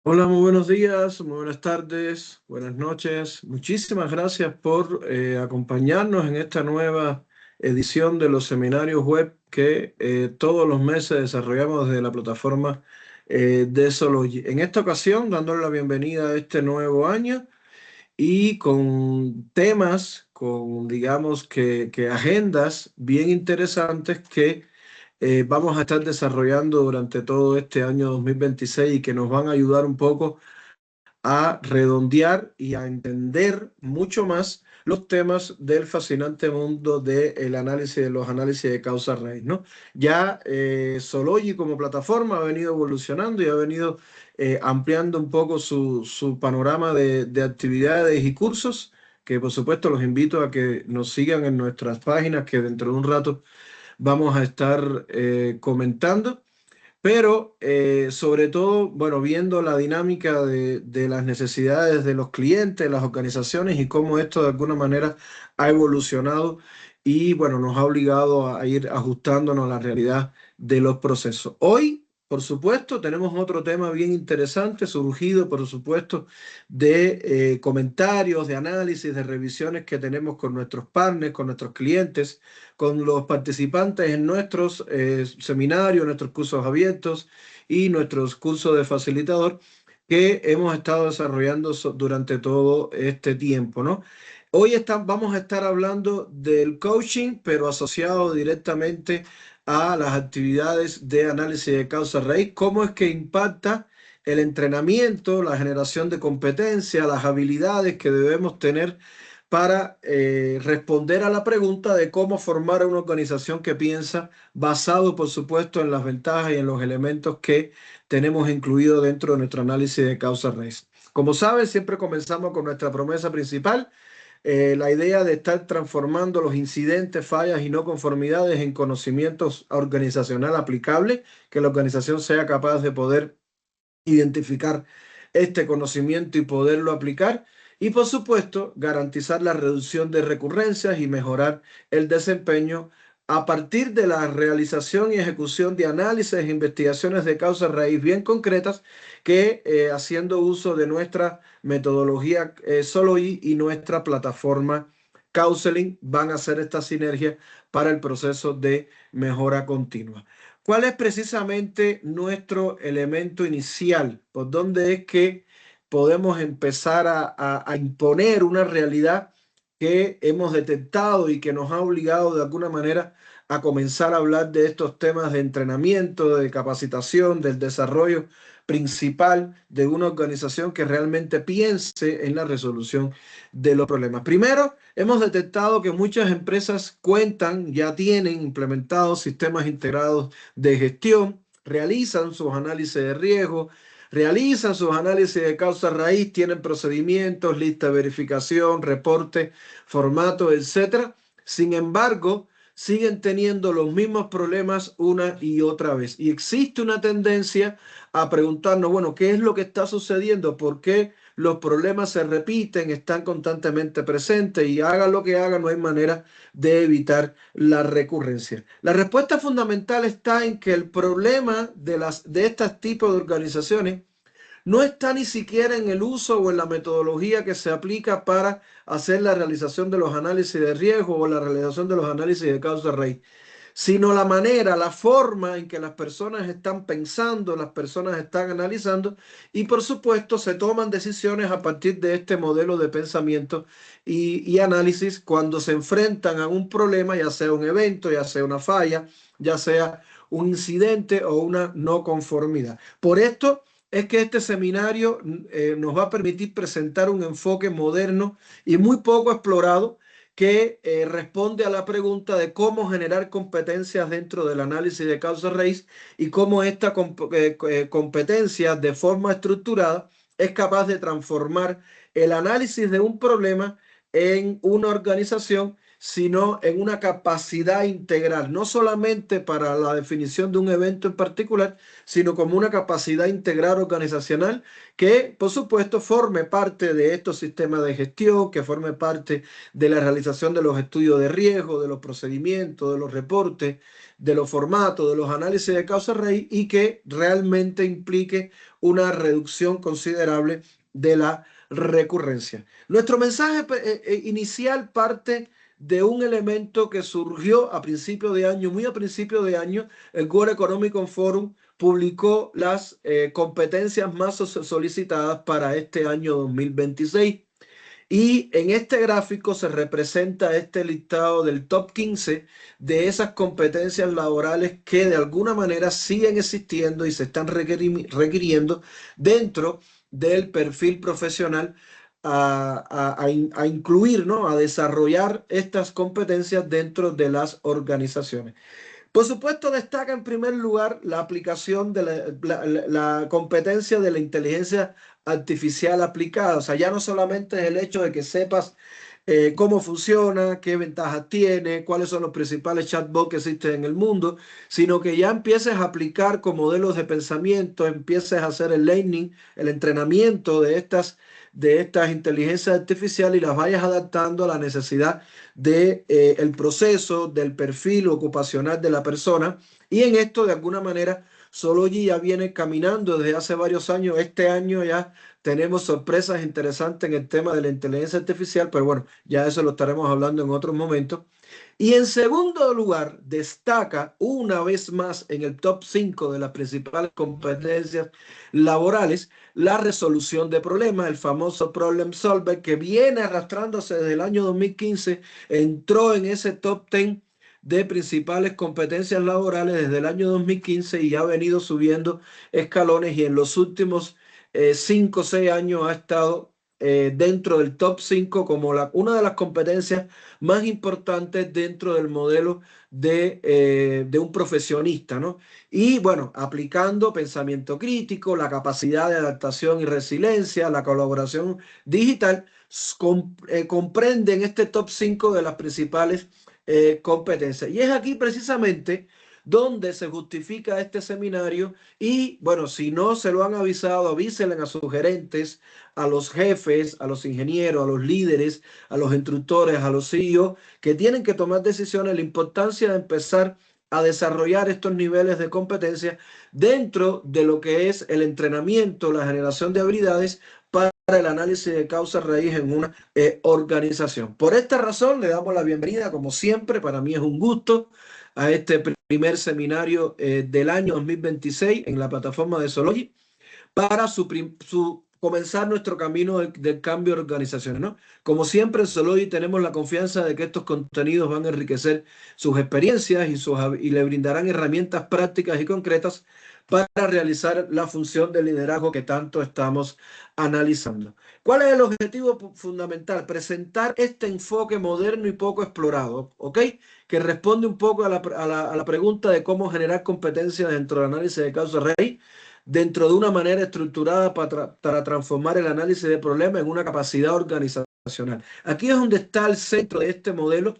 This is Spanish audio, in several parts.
Hola, muy buenos días, muy buenas tardes, buenas noches. Muchísimas gracias por acompañarnos en esta nueva edición de los seminarios web que todos los meses desarrollamos desde la plataforma de Sology. En esta ocasión, dándole la bienvenida a este nuevo año y con temas, con digamos que agendas bien interesantes que vamos a estar desarrollando durante todo este año 2026 y que nos van a ayudar un poco a redondear y a entender mucho más los temas del fascinante mundo del análisis, de los análisis de causa raíz, ¿no? Ya Sology como plataforma ha venido evolucionando y ha venido ampliando un poco su panorama de actividades y cursos, que por supuesto los invito a que nos sigan en nuestras páginas, que dentro de un rato vamos a estar comentando. Pero sobre todo, bueno, viendo la dinámica de las necesidades de los clientes, las organizaciones y cómo esto de alguna manera ha evolucionado y bueno, nos ha obligado a ir ajustándonos a la realidad de los procesos. Hoy, por supuesto, tenemos otro tema bien interesante, surgido, por supuesto, de comentarios, de análisis, de revisiones que tenemos con nuestros partners, con nuestros clientes, con los participantes en nuestros seminarios, nuestros cursos abiertos y nuestros cursos de facilitador que hemos estado desarrollando durante todo este tiempo, ¿no? Hoy vamos a estar hablando del coaching, pero asociado directamente a las actividades de análisis de causa raíz, cómo es que impacta el entrenamiento, la generación de competencias, las habilidades que debemos tener para responder a la pregunta de cómo formar una organización que piensa, basado por supuesto en las ventajas y en los elementos que tenemos incluidos dentro de nuestro análisis de causa-raíz. Como saben, siempre comenzamos con nuestra promesa principal, la idea de estar transformando los incidentes, fallas y no conformidades en conocimientos organizacional aplicables, que la organización sea capaz de poder identificar este conocimiento y poderlo aplicar. Y por supuesto, garantizar la reducción de recurrencias y mejorar el desempeño a partir de la realización y ejecución de análisis e investigaciones de causa raíz bien concretas que haciendo uso de nuestra metodología Sology y nuestra plataforma Counseling van a hacer esta sinergia para el proceso de mejora continua. ¿Cuál es precisamente nuestro elemento inicial? ¿Por dónde es que podemos empezar a imponer una realidad que hemos detectado y que nos ha obligado de alguna manera a comenzar a hablar de estos temas de entrenamiento, de capacitación, del desarrollo principal de una organización que realmente piense en la resolución de los problemas? Primero, hemos detectado que muchas empresas cuentan, ya tienen implementados sistemas integrados de gestión, realizan sus análisis de riesgo, realizan sus análisis de causa raíz, tienen procedimientos, lista de verificación, reporte, formato, etcétera. Sin embargo, siguen teniendo los mismos problemas una y otra vez. Y existe una tendencia a preguntarnos, bueno, ¿qué es lo que está sucediendo? ¿Por qué los problemas se repiten, están constantemente presentes y hagan lo que hagan, no hay manera de evitar la recurrencia? La respuesta fundamental está en que el problema de estos tipos de organizaciones no está ni siquiera en el uso o en la metodología que se aplica para hacer la realización de los análisis de riesgo o la realización de los análisis de causa raíz, sino la manera, la forma en que las personas están pensando, las personas están analizando y por supuesto se toman decisiones a partir de este modelo de pensamiento y análisis cuando se enfrentan a un problema, ya sea un evento, ya sea una falla, ya sea un incidente o una no conformidad. Por esto es que este seminario nos va a permitir presentar un enfoque moderno y muy poco explorado que responde a la pregunta de cómo generar competencias dentro del análisis de causa raíz y cómo esta competencia de forma estructurada es capaz de transformar el análisis de un problema en una organización sino en una capacidad integral, no solamente para la definición de un evento en particular, sino como una capacidad integral organizacional que, por supuesto, forme parte de estos sistemas de gestión, que forme parte de la realización de los estudios de riesgo, de los procedimientos, de los reportes, de los formatos, de los análisis de causa raíz y que realmente implique una reducción considerable de la recurrencia. Nuestro mensaje inicial parte de un elemento que surgió a principio de año, muy a principio de año. El World Economic Forum publicó las competencias más solicitadas para este año 2026. Y en este gráfico se representa este listado del top 15 de esas competencias laborales que de alguna manera siguen existiendo y se están requiriendo dentro del perfil profesional a incluir, ¿no? A desarrollar estas competencias dentro de las organizaciones. Por supuesto, destaca en primer lugar la aplicación de la competencia de la inteligencia artificial aplicada. O sea, ya no solamente es el hecho de que sepas cómo funciona, qué ventajas tiene, cuáles son los principales chatbots que existen en el mundo, sino que ya empieces a aplicar con modelos de pensamiento, empieces a hacer el learning, el entrenamiento de estas inteligencias artificiales y las vayas adaptando a la necesidad de, el proceso, del perfil ocupacional de la persona. Y en esto, de alguna manera, Sology ya viene caminando desde hace varios años. Este año ya tenemos sorpresas interesantes en el tema de la inteligencia artificial, pero bueno, ya eso lo estaremos hablando en otros momentos. Y en segundo lugar, destaca una vez más en el top 5 de las principales competencias laborales la resolución de problemas, el famoso problem solver que viene arrastrándose desde el año 2015, entró en ese top 10 de principales competencias laborales desde el año 2015 y ha venido subiendo escalones y en los últimos 5 o 6 años ha estado dentro del top 5 como una de las competencias más importantes dentro del modelo de un profesionista, ¿no? Y bueno, aplicando pensamiento crítico, la capacidad de adaptación y resiliencia, la colaboración digital, comprenden este top 5 de las principales competencias. Y es aquí precisamente donde se justifica este seminario y bueno, si no se lo han avisado, avísenle a sus gerentes, a los jefes, a los ingenieros, a los líderes, a los instructores, a los CEO, que tienen que tomar decisiones, la importancia de empezar a desarrollar estos niveles de competencia dentro de lo que es el entrenamiento, la generación de habilidades para el análisis de causa raíz en una organización. Por esta razón le damos la bienvenida, como siempre, para mí es un gusto, a este primer seminario del año 2026 en la plataforma de Sology para comenzar nuestro camino del cambio de organizaciones, ¿no? Como siempre en Sology tenemos la confianza de que estos contenidos van a enriquecer sus experiencias y le brindarán herramientas prácticas y concretas para realizar la función de liderazgo que tanto estamos analizando. ¿Cuál es el objetivo fundamental? Presentar este enfoque moderno y poco explorado, ¿ok? Que responde un poco a la pregunta de cómo generar competencias dentro del análisis de causa raíz, dentro de una manera estructurada para transformar el análisis de problemas en una capacidad organizacional. Aquí es donde está el centro de este modelo,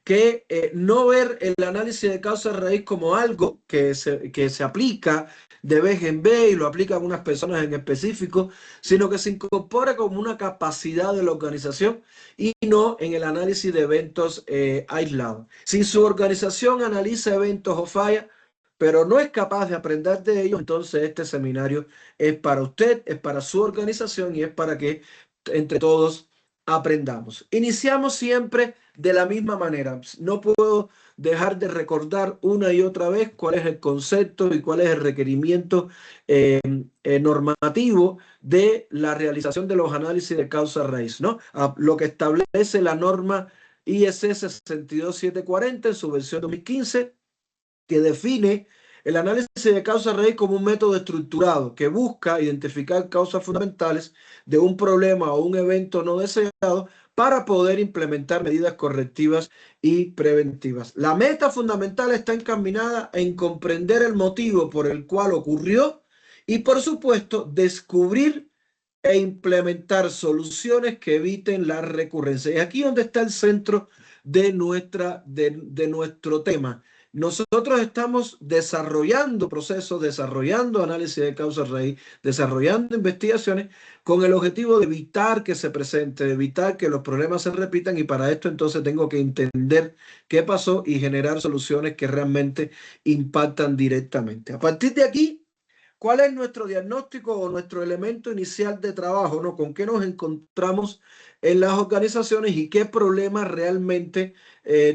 que no ver el análisis de causa raíz como algo que se aplica de vez en vez y lo aplican unas personas en específico, sino que se incorpora como una capacidad de la organización y no en el análisis de eventos aislados. Si su organización analiza eventos o fallas, pero no es capaz de aprender de ellos, entonces este seminario es para usted, es para su organización y es para que entre todos aprendamos. Iniciamos siempre de la misma manera. No puedo dejar de recordar una y otra vez cuál es el concepto y cuál es el requerimiento normativo de la realización de los análisis de causa raíz, ¿no? Lo que establece la norma ISS 62740 en su versión 2015, que define el análisis de causa raíz como un método estructurado que busca identificar causas fundamentales de un problema o un evento no deseado para poder implementar medidas correctivas y preventivas. La meta fundamental está encaminada en comprender el motivo por el cual ocurrió y, por supuesto, descubrir e implementar soluciones que eviten la recurrencia. Y aquí donde está el centro de nuestro tema. Nosotros estamos desarrollando procesos, desarrollando análisis de causa raíz, desarrollando investigaciones con el objetivo de evitar que se presente, de evitar que los problemas se repitan, y para esto entonces tengo que entender qué pasó y generar soluciones que realmente impactan directamente. A partir de aquí, ¿cuál es nuestro diagnóstico o nuestro elemento inicial de trabajo, ¿no? ¿Con qué nos encontramos en las organizaciones y qué problemas realmente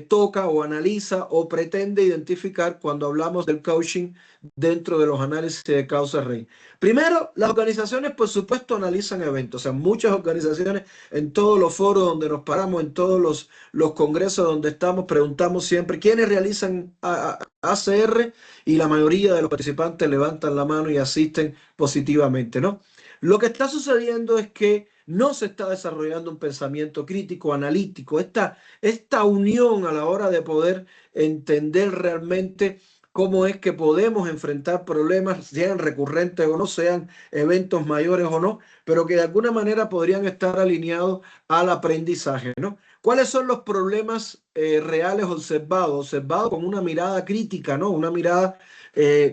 toca o analiza o pretende identificar cuando hablamos del coaching dentro de los análisis de causa-raíz? Primero, las organizaciones, por supuesto, analizan eventos. O sea, muchas organizaciones, en todos los foros donde nos paramos, en todos los congresos donde estamos, preguntamos siempre quiénes realizan ACR, y la mayoría de los participantes levantan la mano y asisten positivamente, ¿no? Lo que está sucediendo es que no se está desarrollando un pensamiento crítico, analítico, esta unión a la hora de poder entender realmente cómo es que podemos enfrentar problemas, sean recurrentes o no, sean eventos mayores o no, pero que de alguna manera podrían estar alineados al aprendizaje, ¿no? ¿Cuáles son los problemas reales observados con una mirada crítica, ¿no? Una mirada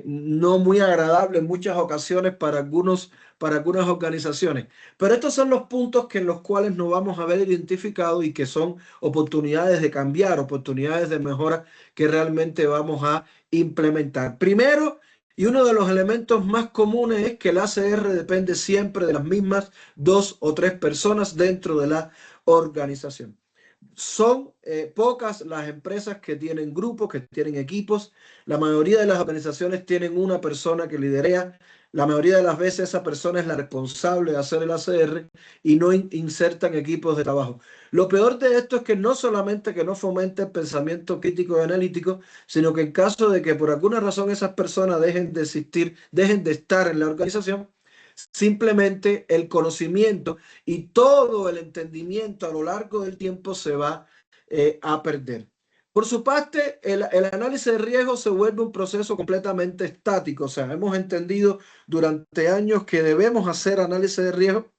no muy agradable en muchas ocasiones para algunas organizaciones. Pero estos son los puntos en los cuales nos vamos a ver identificados y que son oportunidades de cambiar, oportunidades de mejora que realmente vamos a implementar. Primero, y uno de los elementos más comunes, es que el ACR depende siempre de las mismas 2 o 3 personas dentro de la organización. Son pocas las empresas que tienen grupos, que tienen equipos. La mayoría de las organizaciones tienen una persona que lidera. La mayoría de las veces esa persona es la responsable de hacer el ACR y no insertan equipos de trabajo. Lo peor de esto es que no solamente que no fomente el pensamiento crítico y analítico, sino que en caso de que por alguna razón esas personas dejen de existir, dejen de estar en la organización, simplemente el conocimiento y todo el entendimiento a lo largo del tiempo se va a perder. Por su parte, el análisis de riesgo se vuelve un proceso completamente estático. O sea, hemos entendido durante años que debemos hacer análisis de riesgo,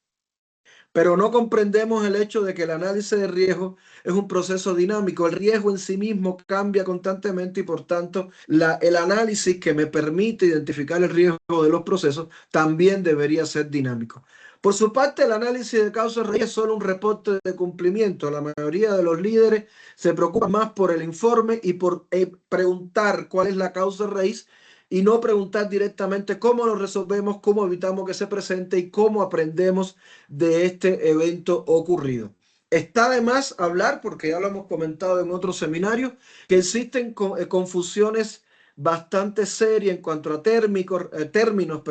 pero no comprendemos el hecho de que el análisis de riesgo es un proceso dinámico. El riesgo en sí mismo cambia constantemente y por tanto el análisis que me permite identificar el riesgo de los procesos también debería ser dinámico. Por su parte, el análisis de causa raíz es solo un reporte de cumplimiento. La mayoría de los líderes se preocupan más por el informe y por preguntar cuál es la causa raíz, y no preguntar directamente cómo lo resolvemos, cómo evitamos que se presente y cómo aprendemos de este evento ocurrido. Está de más hablar, porque ya lo hemos comentado en otros seminarios, que existen confusiones bastante serias en cuanto a términos,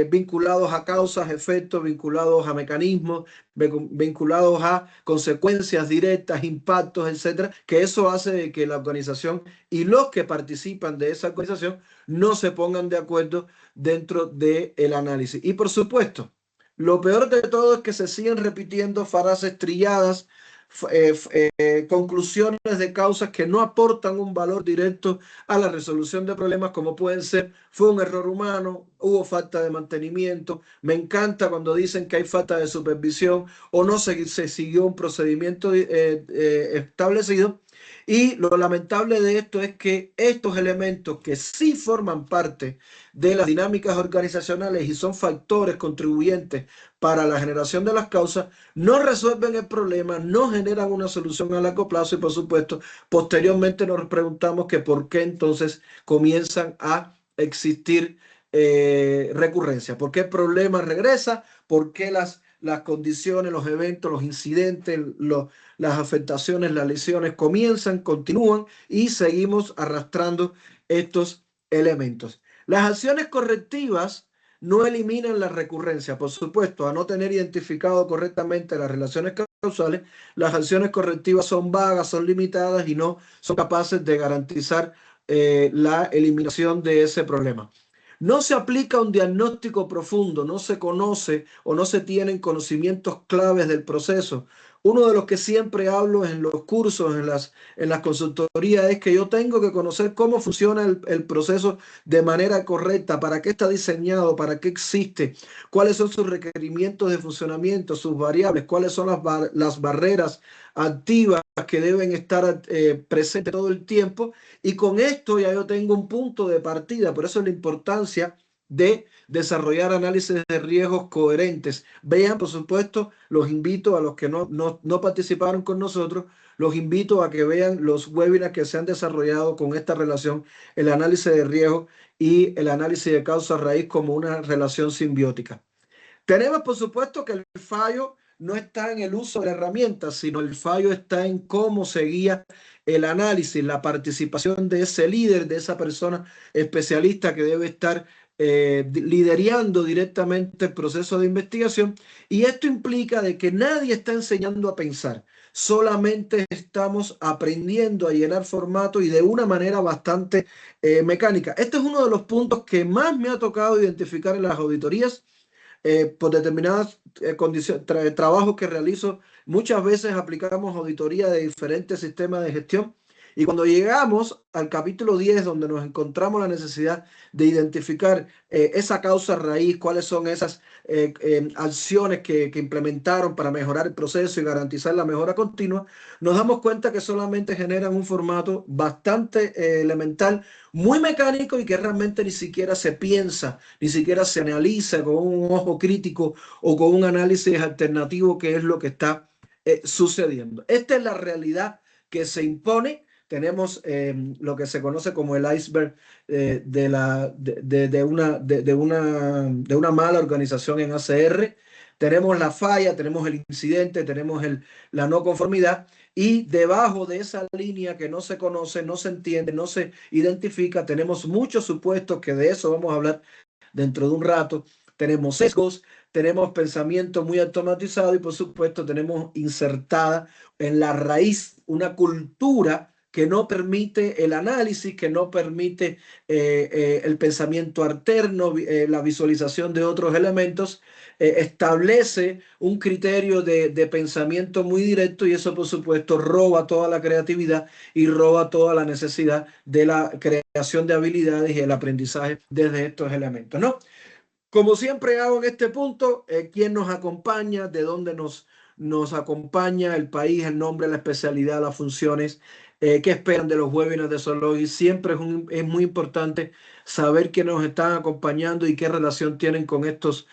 vinculados a causas, efectos, vinculados a mecanismos, vinculados a consecuencias directas, impactos, etcétera, que eso hace que la organización y los que participan de esa organización no se pongan de acuerdo dentro del análisis. Y por supuesto, lo peor de todo es que se siguen repitiendo frases trilladas, conclusiones de causas que no aportan un valor directo a la resolución de problemas, como pueden ser: fue un error humano, hubo falta de mantenimiento. Me encanta cuando dicen que hay falta de supervisión o no se siguió un procedimiento establecido. Y lo lamentable de esto es que estos elementos, que sí forman parte de las dinámicas organizacionales y son factores contribuyentes para la generación de las causas, no resuelven el problema, no generan una solución a largo plazo, y por supuesto posteriormente nos preguntamos que por qué entonces comienzan a existir recurrencias, por qué el problema regresa, por qué las condiciones, los eventos, los incidentes, las afectaciones, las lesiones comienzan, continúan y seguimos arrastrando estos elementos. Las acciones correctivas no eliminan la recurrencia. Por supuesto, a no tener identificado correctamente las relaciones causales, las acciones correctivas son vagas, son limitadas y no son capaces de garantizar la eliminación de ese problema. No se aplica un diagnóstico profundo, no se conoce o no se tienen conocimientos claves del proceso, uno de los que siempre hablo en los cursos, en las consultorías, es que yo tengo que conocer cómo funciona el proceso de manera correcta, para qué está diseñado, para qué existe, cuáles son sus requerimientos de funcionamiento, sus variables, cuáles son las barreras activas que deben estar presentes todo el tiempo. Y con esto ya yo tengo un punto de partida. Por eso es la importancia de desarrollar análisis de riesgos coherentes. Vean, por supuesto, los invito a los que no participaron con nosotros, los invito a que vean los webinars que se han desarrollado con esta relación, el análisis de riesgos y el análisis de causa raíz como una relación simbiótica. Tenemos, por supuesto, que el fallo no está en el uso de la herramienta, sino el fallo está en cómo se guía el análisis, la participación de ese líder, de esa persona especialista que debe estar liderando directamente el proceso de investigación. Y esto implica de que nadie está enseñando a pensar, solamente estamos aprendiendo a llenar formato y de una manera bastante mecánica. Este es uno de los puntos que más me ha tocado identificar en las auditorías por determinadas condiciones, trabajos que realizo. Muchas veces aplicamos auditoría de diferentes sistemas de gestión, y cuando llegamos al capítulo 10, donde nos encontramos la necesidad de identificar esa causa raíz, cuáles son esas acciones que implementaron para mejorar el proceso y garantizar la mejora continua, nos damos cuenta que solamente generan un formato bastante elemental, muy mecánico, y que realmente ni siquiera se piensa, ni siquiera se analiza con un ojo crítico o con un análisis alternativo qué es lo que está sucediendo. Esta es la realidad que se impone. Tenemos lo que se conoce como el iceberg de una mala organización en ACR. Tenemos la falla, tenemos el incidente, tenemos la no conformidad, y debajo de esa línea que no se conoce, no se entiende, no se identifica, tenemos muchos supuestos, que de eso vamos a hablar dentro de un rato. Tenemos sesgos, tenemos pensamiento muy automatizado, y por supuesto tenemos insertada en la raíz una cultura que no permite el análisis, que no permite el pensamiento alterno, la visualización de otros elementos. Establece un criterio de pensamiento muy directo, y eso por supuesto roba toda la creatividad y roba toda la necesidad de la creación de habilidades y el aprendizaje desde estos elementos, ¿no? Como siempre hago en este punto, ¿quién nos acompaña? ¿De dónde nos acompaña? El país, el nombre, la especialidad, las funciones. ¿Qué esperan de los webinars de Sologi? Siempre es muy importante saber quiénes nos están acompañando y qué relación tienen con estos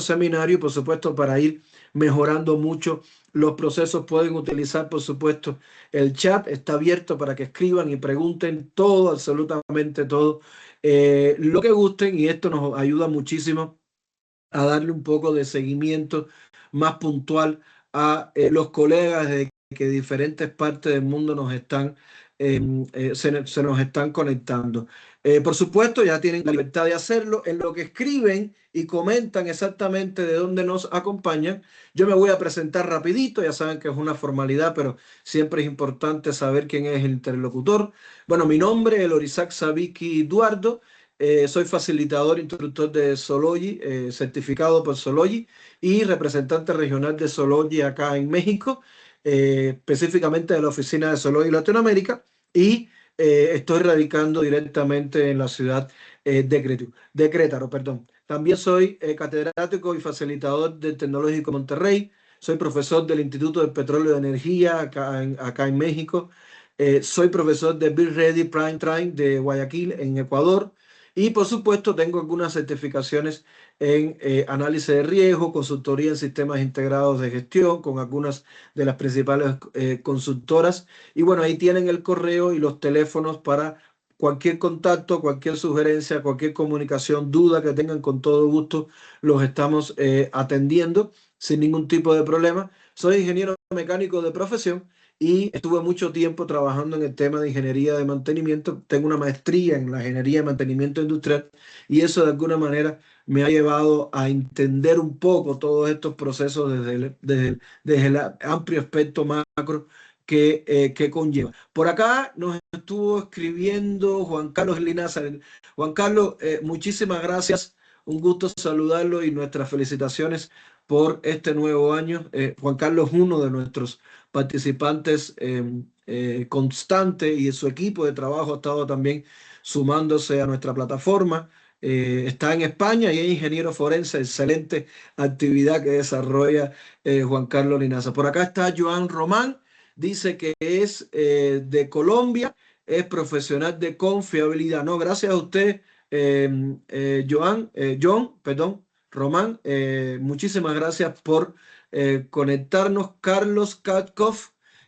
seminarios. Por supuesto, para ir mejorando mucho los procesos, pueden utilizar, por supuesto, el chat. Está abierto para que escriban y pregunten todo, absolutamente todo, lo que gusten, y esto nos ayuda muchísimo a darle un poco de seguimiento más puntual a los colegas de que diferentes partes del mundo nos están, se nos están conectando. Por supuesto, ya tienen la libertad de hacerlo en lo que escriben y comentan exactamente de dónde nos acompañan. Yo me voy a presentar rapidito, ya saben que es una formalidad, pero siempre es importante saber quién es el interlocutor. Bueno, mi nombre es Lorisac Sabiki Eduardo. Soy facilitador, instructor de Sologi, certificado por Sologi, y representante regional de Sologi acá en México, específicamente de la oficina de Sologi Latinoamérica, y estoy radicando directamente en la ciudad de Querétaro, perdón. También soy catedrático y facilitador del Tecnológico Monterrey. Soy profesor del Instituto de Petróleo y Energía acá en México. Soy profesor de Be Ready Prime Time de Guayaquil, en Ecuador. Y por supuesto tengo algunas certificaciones en análisis de riesgo, consultoría en sistemas integrados de gestión con algunas de las principales consultoras. Y bueno, ahí tienen el correo y los teléfonos para cualquier contacto, cualquier sugerencia, cualquier comunicación, duda que tengan, con todo gusto los estamos atendiendo sin ningún tipo de problema. Soy ingeniero mecánico de profesión y estuve mucho tiempo trabajando en el tema de ingeniería de mantenimiento. Tengo una maestría en la ingeniería de mantenimiento industrial, y eso de alguna manera me ha llevado a entender un poco todos estos procesos desde el amplio aspecto macro que conlleva. Por acá nos estuvo escribiendo Juan Carlos Linaza. Juan Carlos, muchísimas gracias. Un gusto saludarlo y nuestras felicitaciones por este nuevo año. Juan Carlos es uno de nuestros participantes constante y su equipo de trabajo ha estado también sumándose a nuestra plataforma. Está en España y es ingeniero forense, excelente actividad que desarrolla Juan Carlos Linaza. Por acá está Joan Román, dice que es de Colombia, es profesional de confiabilidad. No, gracias a usted, John, perdón, Román, muchísimas gracias por conectarnos. Carlos Katkov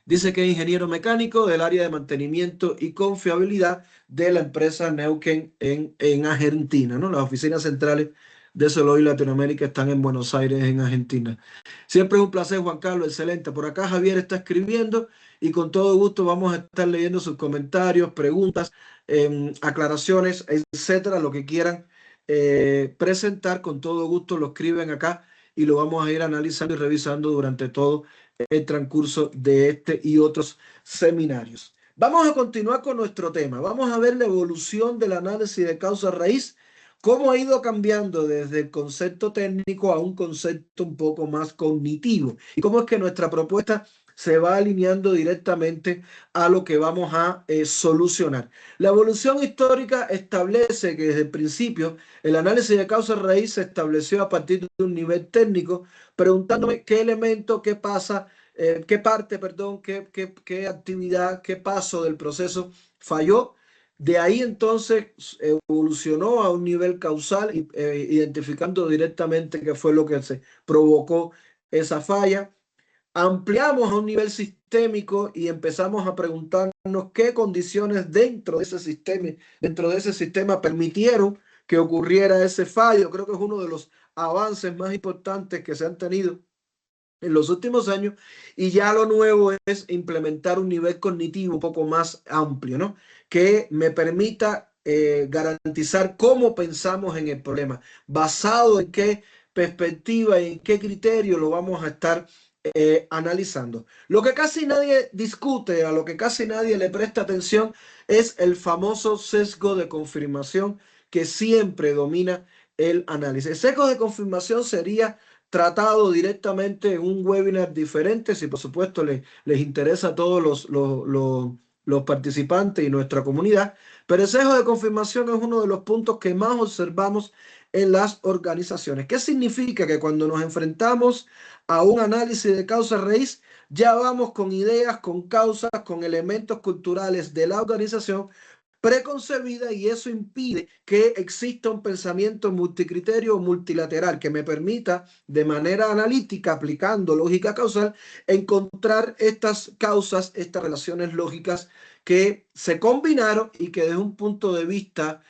dice que es ingeniero mecánico del área de mantenimiento y confiabilidad de la empresa Neuquén en Argentina, ¿no? Las oficinas centrales de Soloy Latinoamérica están en Buenos Aires, en Argentina. Siempre es un placer, Juan Carlos, excelente. Por acá Javier está escribiendo y con todo gusto vamos a estar leyendo sus comentarios, preguntas, aclaraciones, etcétera, lo que quieran presentar, con todo gusto lo escriben acá y lo vamos a ir analizando y revisando durante todo el transcurso de este y otros seminarios. Vamos a continuar con nuestro tema. Vamos a ver la evolución del análisis de causa raíz, cómo ha ido cambiando desde el concepto técnico a un concepto un poco más cognitivo y cómo es que nuestra propuesta se va alineando directamente a lo que vamos a solucionar. La evolución histórica establece que desde el principio el análisis de causa raíz se estableció a partir de un nivel técnico, preguntándome qué elemento, qué pasa, qué parte, perdón, qué actividad, qué paso del proceso falló. De ahí entonces evolucionó a un nivel causal, identificando directamente qué fue lo que se provocó esa falla. Ampliamos a un nivel sistémico y empezamos a preguntarnos qué condiciones dentro de ese sistema permitieron que ocurriera ese fallo. Creo que es uno de los avances más importantes que se han tenido en los últimos años, y ya lo nuevo es implementar un nivel cognitivo un poco más amplio, ¿no? Que me permita garantizar cómo pensamos en el problema, basado en qué perspectiva y en qué criterio lo vamos a estar analizando. Lo que casi nadie discute, a lo que casi nadie le presta atención, es el famoso sesgo de confirmación que siempre domina el análisis. El sesgo de confirmación sería tratado directamente en un webinar diferente, si por supuesto les interesa a todos los participantes y nuestra comunidad, pero el sesgo de confirmación es uno de los puntos que más observamos en las organizaciones. ¿Qué significa? Que cuando nos enfrentamos a un análisis de causa raíz, ya vamos con ideas, con causas, con elementos culturales de la organización preconcebida, y eso impide que exista un pensamiento multicriterio o multilateral que me permita de manera analítica, aplicando lógica causal, encontrar estas causas, estas relaciones lógicas que se combinaron y que desde un punto de vista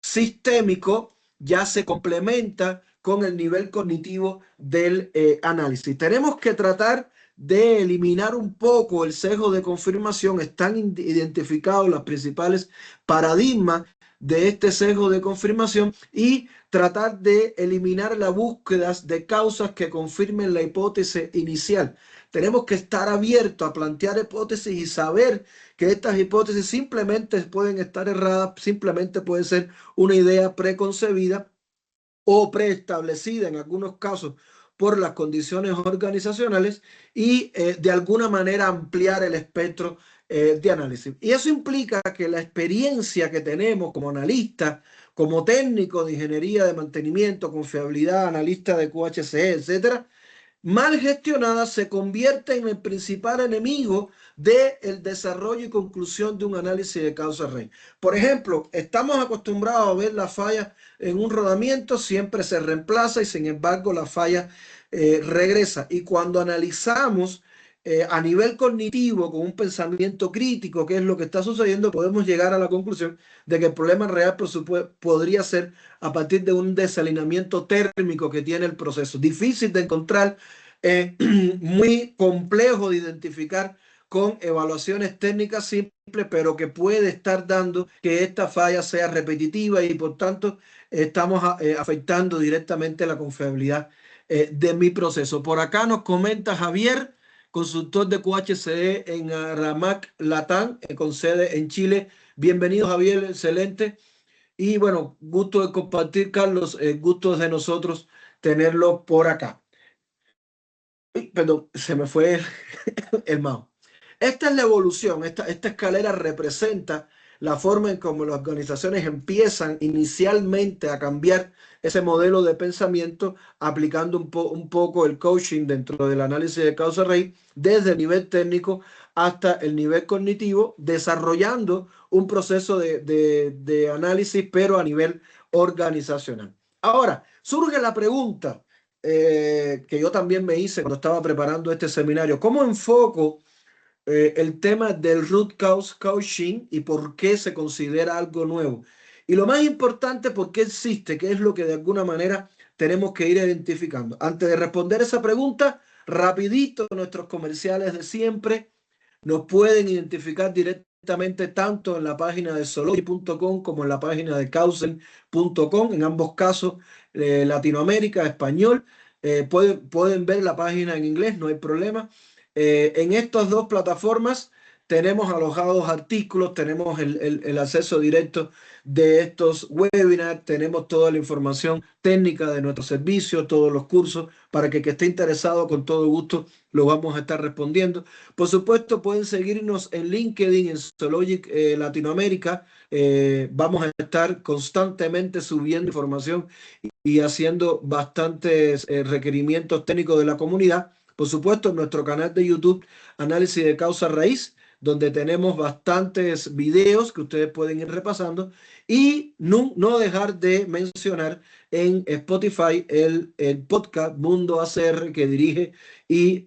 sistémico ya se complementa con el nivel cognitivo del análisis. Tenemos que tratar de eliminar un poco el sesgo de confirmación. Están identificados las principales paradigmas de este sesgo de confirmación y tratar de eliminar las búsquedas de causas que confirmen la hipótesis inicial. Tenemos que estar abiertos a plantear hipótesis y saber que estas hipótesis simplemente pueden estar erradas, simplemente puede ser una idea preconcebida o preestablecida en algunos casos por las condiciones organizacionales, y de alguna manera ampliar el espectro de análisis. Y eso implica que la experiencia que tenemos como analista, como técnico de ingeniería de mantenimiento, confiabilidad, analista de QHCE, etcétera, mal gestionada, se convierte en el principal enemigo del desarrollo y conclusión de un análisis de causa-raíz. Por ejemplo, estamos acostumbrados a ver la falla en un rodamiento, siempre se reemplaza y sin embargo la falla regresa. Y cuando analizamos a nivel cognitivo, con un pensamiento crítico, qué es lo que está sucediendo, podemos llegar a la conclusión de que el problema real podría ser a partir de un desalineamiento térmico que tiene el proceso. Difícil de encontrar, muy complejo de identificar con evaluaciones técnicas simples, pero que puede estar dando que esta falla sea repetitiva y por tanto estamos afectando directamente la confiabilidad de mi proceso. Por acá nos comenta Javier, consultor de QHCE en Ramac Latam, con sede en Chile. Bienvenido, Javier, excelente. Y bueno, gusto de compartir, Carlos, gusto de nosotros tenerlo por acá. Perdón, se me fue el mouse. Esta es la evolución, esta escalera representa la forma en cómo las organizaciones empiezan inicialmente a cambiar ese modelo de pensamiento aplicando un poco el coaching dentro del análisis de causa-raíz desde el nivel técnico hasta el nivel cognitivo, desarrollando un proceso de análisis pero a nivel organizacional. Ahora, surge la pregunta que yo también me hice cuando estaba preparando este seminario. ¿Cómo enfoco el tema del root cause coaching y por qué se considera algo nuevo? Y lo más importante, ¿por qué existe? ¿Qué es lo que de alguna manera tenemos que ir identificando? Antes de responder esa pregunta, rapidito, nuestros comerciales de siempre nos pueden identificar directamente tanto en la página de Sologi.com como en la página de Causen.com. En ambos casos, Latinoamérica, español. Pueden ver la página en inglés, no hay problema. En estas dos plataformas tenemos alojados artículos, tenemos el acceso directo de estos webinars, tenemos toda la información técnica de nuestro servicio, todos los cursos, para que esté interesado, con todo gusto lo vamos a estar respondiendo. Por supuesto, pueden seguirnos en LinkedIn, en Sologic Latinoamérica. Vamos a estar constantemente subiendo información y haciendo bastantes requerimientos técnicos de la comunidad. Por supuesto, en nuestro canal de YouTube, Análisis de Causa Raíz, donde tenemos bastantes videos que ustedes pueden ir repasando. Y no dejar de mencionar en Spotify el podcast Mundo ACR que dirige y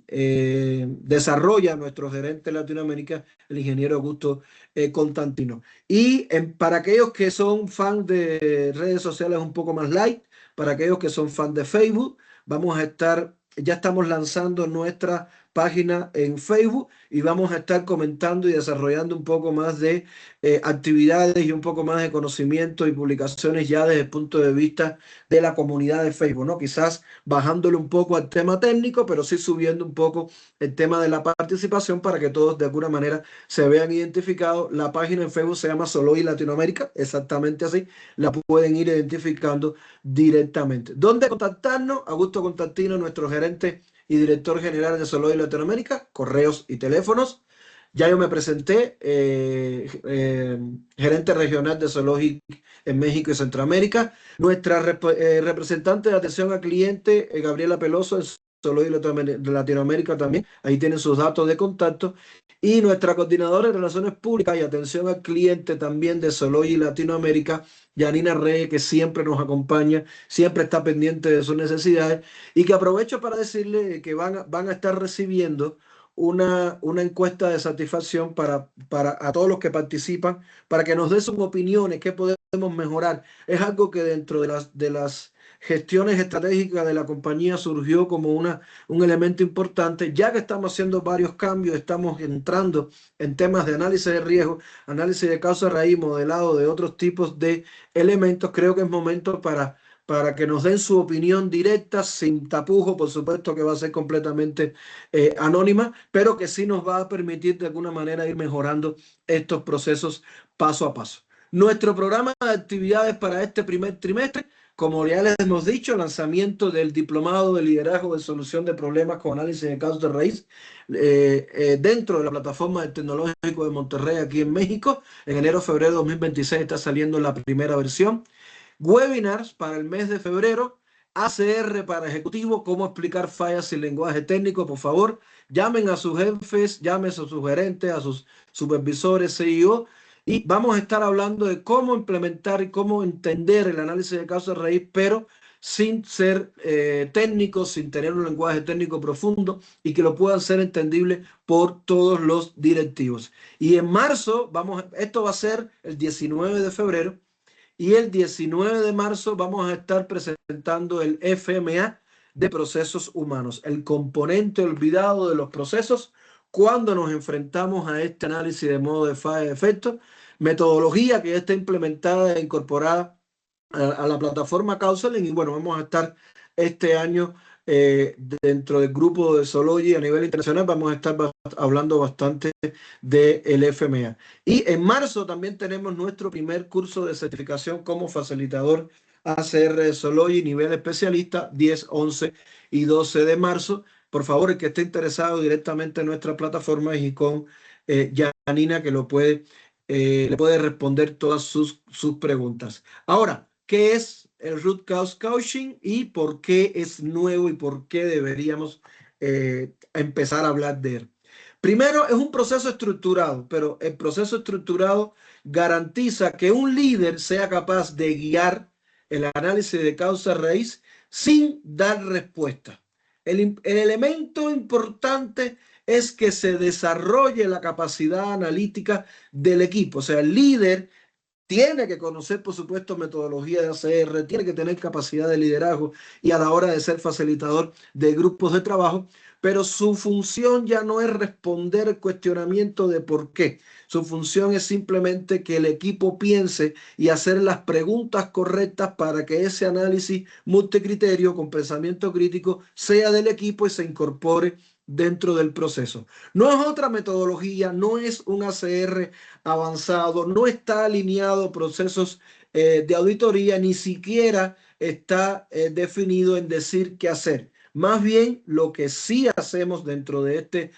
desarrolla nuestro gerente de Latinoamérica, el ingeniero Augusto Constantino. Y para aquellos que son fans de redes sociales un poco más light, para aquellos que son fans de Facebook, ya estamos lanzando nuestra página en Facebook y vamos a estar comentando y desarrollando un poco más de actividades y un poco más de conocimiento y publicaciones ya desde el punto de vista de la comunidad de Facebook, ¿no? Quizás bajándole un poco al tema técnico, pero sí subiendo un poco el tema de la participación para que todos de alguna manera se vean identificados. La página en Facebook se llama Sologi Latinoamérica, exactamente así, la pueden ir identificando directamente. ¿Dónde contactarnos? Augusto Constantino, nuestro gerente y director general de Sologi Latinoamérica, correos y teléfonos. Ya yo me presenté, gerente regional de Sologi en México y Centroamérica. Nuestra representante de atención al cliente, Gabriela Peloso, en Sologi Latinoamérica también. Ahí tienen sus datos de contacto. Y nuestra coordinadora de Relaciones Públicas y Atención al Cliente también de Sologi Latinoamérica, Yanina Reyes, que siempre nos acompaña, siempre está pendiente de sus necesidades y que aprovecho para decirle que van a estar recibiendo una encuesta de satisfacción para a todos los que participan, para que nos den sus opiniones, qué podemos mejorar. Es algo que dentro de las gestiones estratégicas de la compañía surgió como un elemento importante, ya que estamos haciendo varios cambios, estamos entrando en temas de análisis de riesgo, análisis de causa raíz, modelado de otros tipos de elementos. Creo que es momento para que nos den su opinión directa, sin tapujo, por supuesto que va a ser completamente anónima, pero que sí nos va a permitir de alguna manera ir mejorando estos procesos paso a paso. Nuestro programa de actividades para este primer trimestre, como ya les hemos dicho, lanzamiento del Diplomado de Liderazgo de Solución de Problemas con Análisis de Causas de Raíz dentro de la plataforma del Tecnológico de Monterrey aquí en México. En enero-febrero de 2026 está saliendo la primera versión. Webinars para el mes de febrero, ACR para ejecutivos, cómo explicar fallas sin lenguaje técnico. Por favor, llamen a sus jefes, llamen a sus gerentes, a sus supervisores, CEO, y vamos a estar hablando de cómo implementar y cómo entender el análisis de causa raíz, pero sin ser técnicos, sin tener un lenguaje técnico profundo y que lo puedan ser entendible por todos los directivos. Y en marzo, esto va a ser el 19 de febrero, y el 19 de marzo vamos a estar presentando el FMA de procesos humanos, el componente olvidado de los procesos cuando nos enfrentamos a este análisis de modo de falla de efecto, metodología que ya está implementada e incorporada a la plataforma Counseling. Y bueno, vamos a estar este año dentro del grupo de Sologi a nivel internacional, vamos a estar hablando bastante del FMA. Y en marzo también tenemos nuestro primer curso de certificación como facilitador ACR Zoology, nivel especialista, 10, 11 y 12 de marzo. Por favor, el que esté interesado directamente en nuestra plataforma y con Janina, que le puede responder todas sus preguntas. Ahora, ¿qué es el Root Cause Coaching y por qué es nuevo y por qué deberíamos empezar a hablar de él? Primero, es un proceso estructurado, pero el proceso estructurado garantiza que un líder sea capaz de guiar el análisis de causa raíz sin dar respuesta. El elemento importante es que se desarrolle la capacidad analítica del equipo. O sea, el líder tiene que conocer, por supuesto, metodología de ACR, tiene que tener capacidad de liderazgo y a la hora de ser facilitador de grupos de trabajo, pero su función ya no es responder el cuestionamiento de por qué. Su función es simplemente que el equipo piense y hacer las preguntas correctas para que ese análisis multicriterio con pensamiento crítico sea del equipo y se incorpore dentro del proceso. No es otra metodología, no es un ACR avanzado, no está alineado a procesos de auditoría, ni siquiera está definido en decir qué hacer. Más bien, lo que sí hacemos dentro de este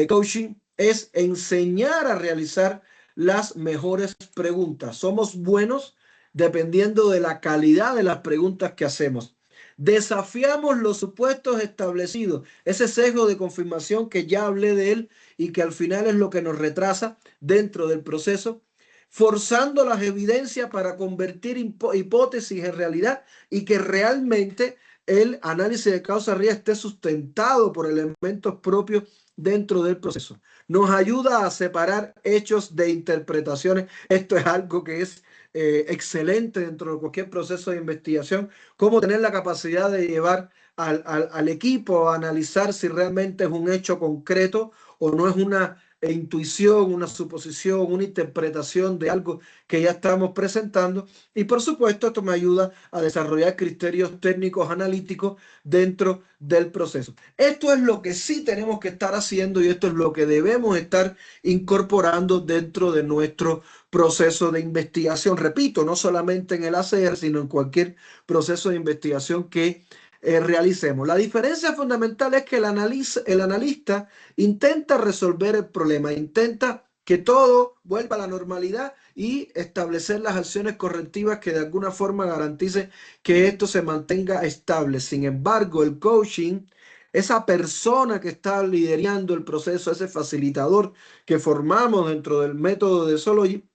coaching es enseñar a realizar las mejores preguntas. Somos buenos dependiendo de la calidad de las preguntas que hacemos. Desafiamos los supuestos establecidos, ese sesgo de confirmación que ya hablé de él y que al final es lo que nos retrasa dentro del proceso, forzando las evidencias para convertir hipótesis en realidad y que realmente el análisis de causa-raíz esté sustentado por elementos propios dentro del proceso. Nos ayuda a separar hechos de interpretaciones. Esto es algo que es excelente dentro de cualquier proceso de investigación, cómo tener la capacidad de llevar al equipo a analizar si realmente es un hecho concreto o no es una intuición, una suposición, una interpretación de algo que ya estamos presentando. Y por supuesto, esto me ayuda a desarrollar criterios técnicos analíticos dentro del proceso. Esto es lo que sí tenemos que estar haciendo y esto es lo que debemos estar incorporando dentro de nuestro proceso de investigación. Repito, no solamente en el ACR, sino en cualquier proceso de investigación que realicemos. La diferencia fundamental es que el analista intenta resolver el problema, intenta que todo vuelva a la normalidad y establecer las acciones correctivas que de alguna forma garanticen que esto se mantenga estable. Sin embargo, el coaching, esa persona que está liderando el proceso, ese facilitador que formamos dentro del método de Zoology,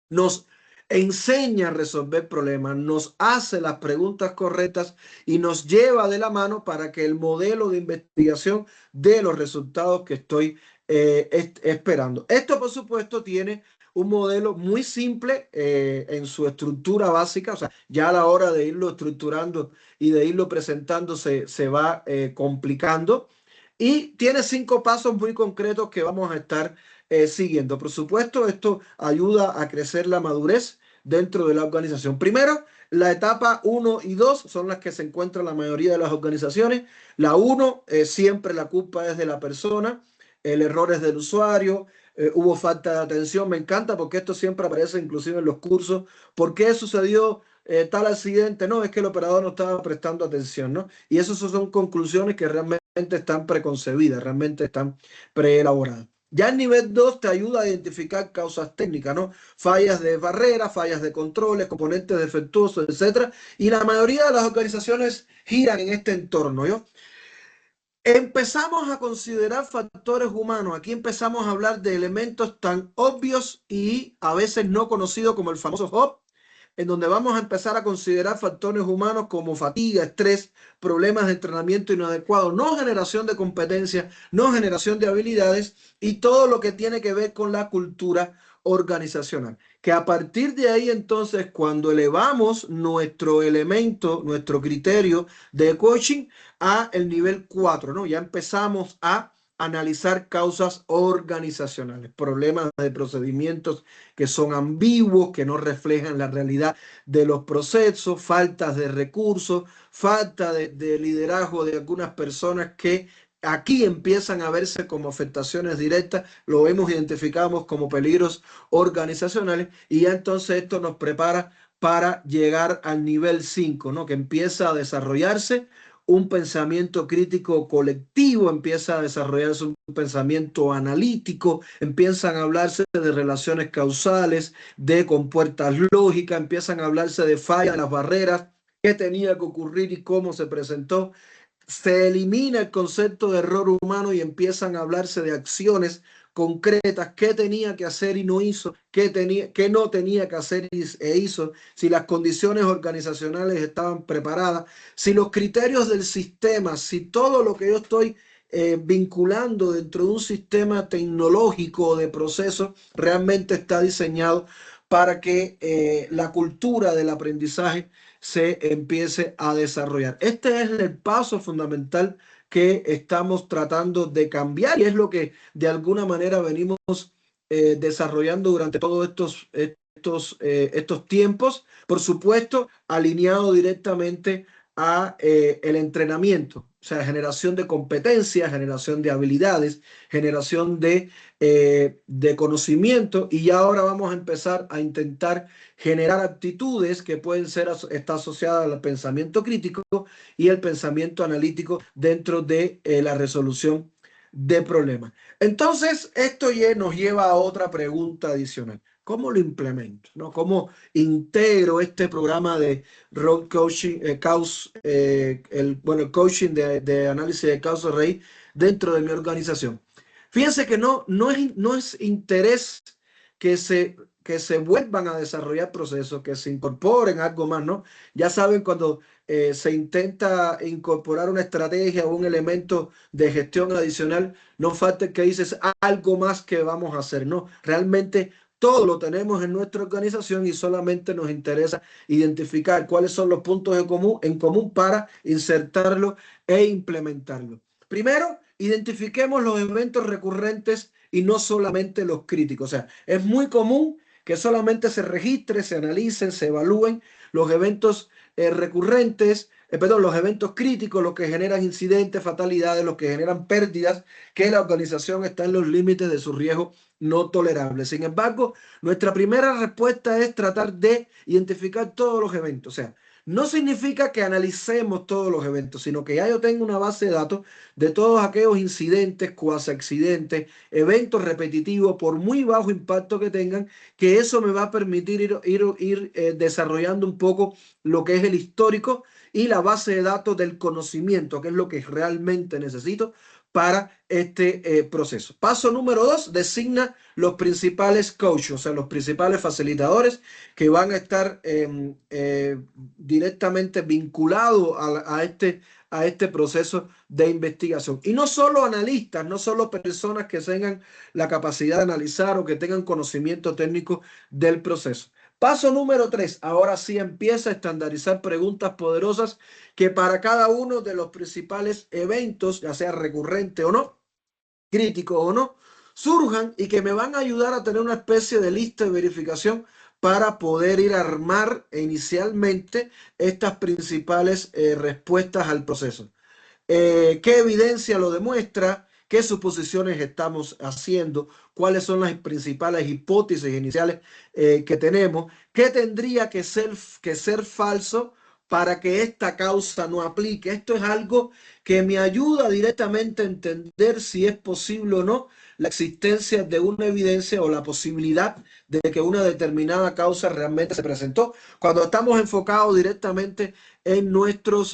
nos enseña a resolver problemas, nos hace las preguntas correctas y nos lleva de la mano para que el modelo de investigación dé los resultados que estoy esperando. Esto, por supuesto, tiene un modelo muy simple en su estructura básica, o sea, ya a la hora de irlo estructurando y de irlo presentando se va complicando. Y tiene 5 pasos muy concretos que vamos a estar siguiendo. Por supuesto, esto ayuda a crecer la madurez dentro de la organización. Primero, la etapa 1 y 2 son las que se encuentran en la mayoría de las organizaciones. La 1, siempre la culpa es de la persona, el error es del usuario, hubo falta de atención. Me encanta porque esto siempre aparece inclusive en los cursos. ¿Por qué sucedió tal accidente? No, es que el operador no estaba prestando atención, ¿no? Y esas son conclusiones que realmente están preconcebidas, realmente están preelaboradas. Ya el nivel 2 te ayuda a identificar causas técnicas, ¿no? Fallas de barrera, fallas de controles, componentes defectuosos, etcétera. Y la mayoría de las organizaciones giran en este entorno, ¿yo? Empezamos a considerar factores humanos. Aquí empezamos a hablar de elementos tan obvios y a veces no conocidos como el famoso HOP, en donde vamos a empezar a considerar factores humanos como fatiga, estrés, problemas de entrenamiento inadecuado, no generación de competencias, no generación de habilidades y todo lo que tiene que ver con la cultura organizacional. Que a partir de ahí entonces, cuando elevamos nuestro elemento, nuestro criterio de coaching a el nivel 4, ¿no? Ya empezamos a analizar causas organizacionales, problemas de procedimientos que son ambiguos, que no reflejan la realidad de los procesos, faltas de recursos, falta de liderazgo de algunas personas que aquí empiezan a verse como afectaciones directas, lo hemos identificado como peligros organizacionales y ya entonces esto nos prepara para llegar al nivel 5, ¿no? Que empieza a desarrollarse un pensamiento crítico colectivo, empieza a desarrollarse un pensamiento analítico, empiezan a hablarse de relaciones causales, de compuertas lógicas, empiezan a hablarse de fallas, de las barreras, qué tenía que ocurrir y cómo se presentó. Se elimina el concepto de error humano y empiezan a hablarse de acciones concretas, qué tenía que hacer y no hizo, qué no tenía que hacer e hizo, si las condiciones organizacionales estaban preparadas, si los criterios del sistema, si todo lo que yo estoy vinculando dentro de un sistema tecnológico de procesos realmente está diseñado para que la cultura del aprendizaje se empiece a desarrollar. Este es el paso fundamental que estamos tratando de cambiar y es lo que de alguna manera venimos desarrollando durante todos estos tiempos, por supuesto, alineado directamente a el entrenamiento, o sea, generación de competencias, generación de habilidades, generación de conocimiento, y ya ahora vamos a empezar a intentar generar actitudes que pueden estar asociadas al pensamiento crítico y el pensamiento analítico dentro de la resolución de problemas. Entonces, esto ya nos lleva a otra pregunta adicional. ¿Cómo lo implemento? ¿No? ¿Cómo integro este programa de Road Coaching, el coaching de análisis de causa raíz dentro de mi organización? Fíjense que no es interés que se vuelvan a desarrollar procesos, que se incorporen algo más, ¿no? Ya saben, cuando se intenta incorporar una estrategia o un elemento de gestión adicional, no falta que dices algo más que vamos a hacer, ¿no? Realmente todo lo tenemos en nuestra organización y solamente nos interesa identificar cuáles son los puntos en común para insertarlo e implementarlo. Primero, identifiquemos los eventos recurrentes y no solamente los críticos. O sea, es muy común que solamente se registre, se analicen, se evalúen los eventos recurrentes, los eventos críticos, los que generan incidentes, fatalidades, los que generan pérdidas, que la organización está en los límites de su riesgo no tolerable. Sin embargo, nuestra primera respuesta es tratar de identificar todos los eventos. O sea, no significa que analicemos todos los eventos, sino que ya yo tengo una base de datos de todos aquellos incidentes, cuasi accidentes, eventos repetitivos, por muy bajo impacto que tengan, que eso me va a permitir ir desarrollando un poco lo que es el histórico y la base de datos del conocimiento, que es lo que realmente necesito para este proceso. Paso número 2, designa los principales coaches, o sea, los principales facilitadores que van a estar directamente vinculados a este proceso de investigación. Y no solo analistas, no solo personas que tengan la capacidad de analizar o que tengan conocimiento técnico del proceso. Paso número 3, ahora sí empieza a estandarizar preguntas poderosas que para cada uno de los principales eventos, ya sea recurrente o no, crítico o no, surjan y que me van a ayudar a tener una especie de lista de verificación para poder ir a armar inicialmente estas principales respuestas al proceso. ¿Qué evidencia lo demuestra? ¿Qué suposiciones estamos haciendo? ¿Cuáles son las principales hipótesis iniciales que tenemos? ¿Qué tendría que ser falso para que esta causa no aplique? Esto es algo que me ayuda directamente a entender si es posible o no la existencia de una evidencia o la posibilidad de que una determinada causa realmente se presentó. Cuando estamos enfocados directamente en nuestro